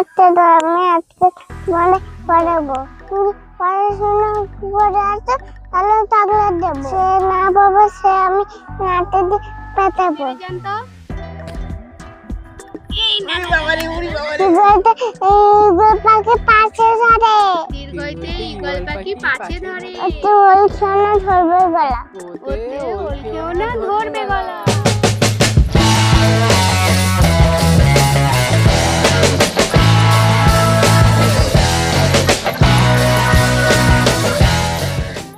করতে দাও, আমি আজকে মানে পড়াবো। তুমি পড়াশোনা করে আসো, তাহলে চকলেট দেবো। সে না পাবো, সে আমি নাতে দিয়ে পেটাবো। পাখি পাশে ধরে, দীর্ঘইতে ঈগল পাখি পাছে ধরে, ওতে ওলছেও না ধরবে গলা, ওতে ওলছেও না ধরবে গলা।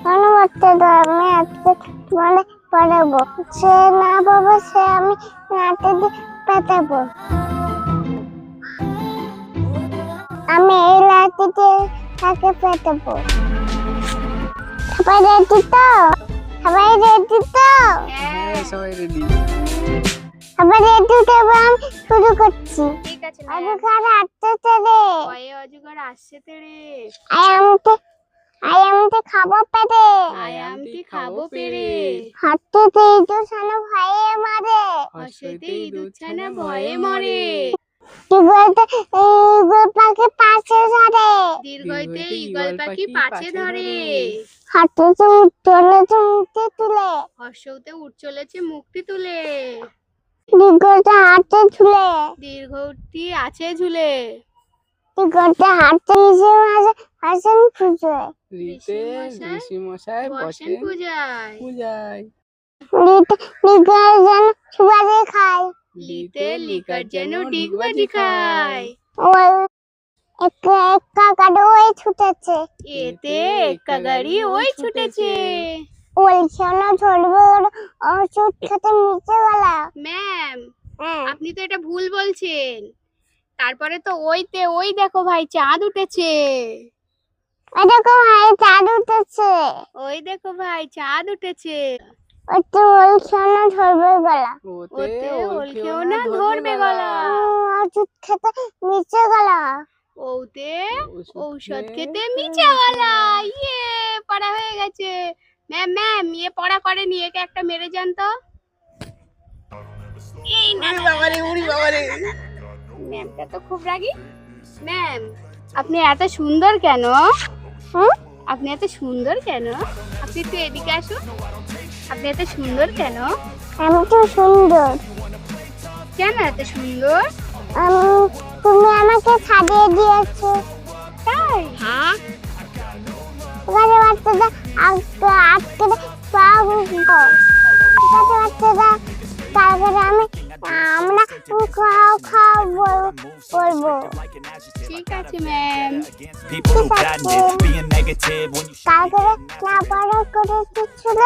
মনে করতে দাও, আমি আজকে মানে পড়াবো। সে না পাবো, সে আমি নাতে দিয়ে পেটাবো। আমি এই লাঠিতে তাকে পেটাবো। সবাই রেডি তো? সবাই রেডি তো? সবাই রেডি। সবাই রেডি তো? এবার আমি শুরু করছি। ঠিক আছে, অজগর আসছে রে, ভয়ে অজগর আসছে তেরে, আয়ামতে খাবো পেরে, আয়ামটি খাবো পেরে, হাঁটতে ইঁদুর ছানা ভয়ে মারে, হসইতে ইঁদুর ছানা ভয়ে মরে, ঈগল পাখি পাশে ধরে, দীর্ঘইতে ঈগল পাখি পাছে ধরে, হাঁটতে চলেছে মুখে তুলে, হর্ষতে উঠ চলেছে মুক্তি তুলে, দীর্ঘটা হাতে ঝুলে, দীর্ঘটি আছে ঝুলে, দীর্ঘটা হাতে নিচে মাঝে হাসেন খুঁজে, ঋষি মশাই বসেন পূজায়, লিগার যেন সুবাদে খায়, লিতে লিকার যেন ডিগবাজি খায়, ওই একা কাটো ওই ছুটেছে, এতে একা গাড়ি ওই ছুটেছে। বলছে না ধরবে ওষুধ খেতে মিশে গেলা। ম্যাম, হ্যাঁ, আপনি তো এটা ভুল বলছেন। তারপরে তো ওই দেখো ভাই চাঁদ উঠেছে, এরকম ভাই চাঁদ উঠেছে, ওই দেখো ভাই চাঁদ উঠেছে, ওতে বলছে না ধরবে গলা, ওতে ওলকেও না ধরবে গলা, ওষুধ খেতে মিশে গেলা, ওতে ঔষধ খেতে মিছে গলা। ইয়ে, পড়া হয়ে গেছে। ম্যাম ইয়ে পড়া করেনি, একে একটা মেরে যান তো। এই না, ম্যামটা তো খুব রাগী। ম্যাম, আপনি এত সুন্দর কেন? আপনি এত সুন্দর কেন? আপনি একটু এদিকে আসুন। আপনি এত সুন্দর কেন? আমি তো সুন্দর। কেন এত সুন্দর? তুমি আমাকে ছাড়িয়ে দিয়েছো। তাই? হ্যাঁ। ওখানে বাচ্চাটা আজকে পাবো, বাচ্চাটা তারপরে আমরা খাও বলবো। ঠিক আছে ম্যাম। তারপরে না পড়া করে ছিল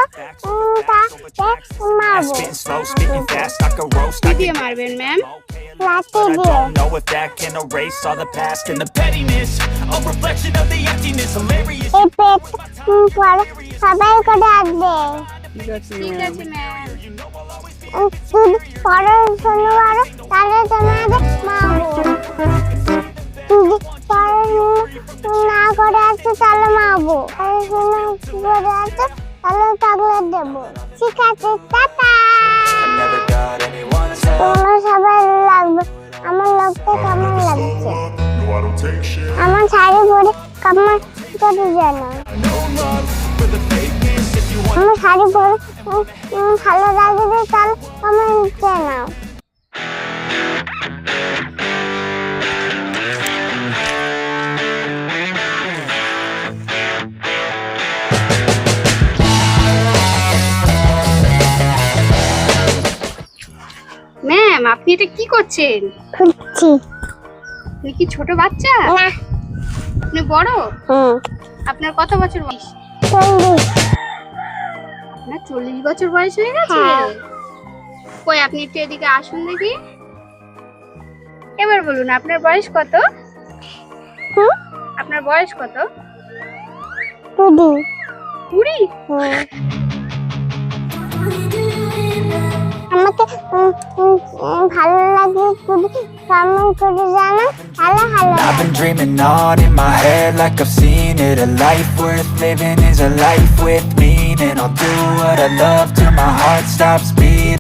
তাকে মারবো। কি দিয়ে মারবেন ম্যাম? লাঠি দিয়ে। এই পেট পড়া সবাই করে আসবে। ঠিক আছে ম্যাম। যদি পড়াশোনা করো তাহলে তোমাদের মারবো। যদি পড়াশোনা না করে আসো তাহলে মারবো। পড়াশোনা করে আসো তাহলে চকলেট দেবো। ঠিক আছে, টাটা। তোমরা সবাই লাগবে। আমার লাগতে কেমন লাগছে? আমার শাড়ি পরে কেমন করে জানো? আমার শাড়ি পরে ভালো লাগবে, তাহলে কমেন্ট জানাও। ম্যাম, আপনি এটা কি করছেন? খুঁজছি। আপনি কি ছোট বাচ্চা? না। আপনি বড়? আপনার কত বছর বয়স? 40। না, 40 বছর বয়স হয়ে গেছে? হ্যাঁ। কই আপনি একটু এদিকে আসুন দেখি। এবার বলুন আপনার বয়স কত? আপনার বয়স কত? 20। 20? আমাকে ভালো লাগলে যদি কমেন্ট করে জানাও। Hello hello. I've been dreaming on in my head like I've seen it. A life worth living is a life with meaning. I'll do what I love till my heart stops beating.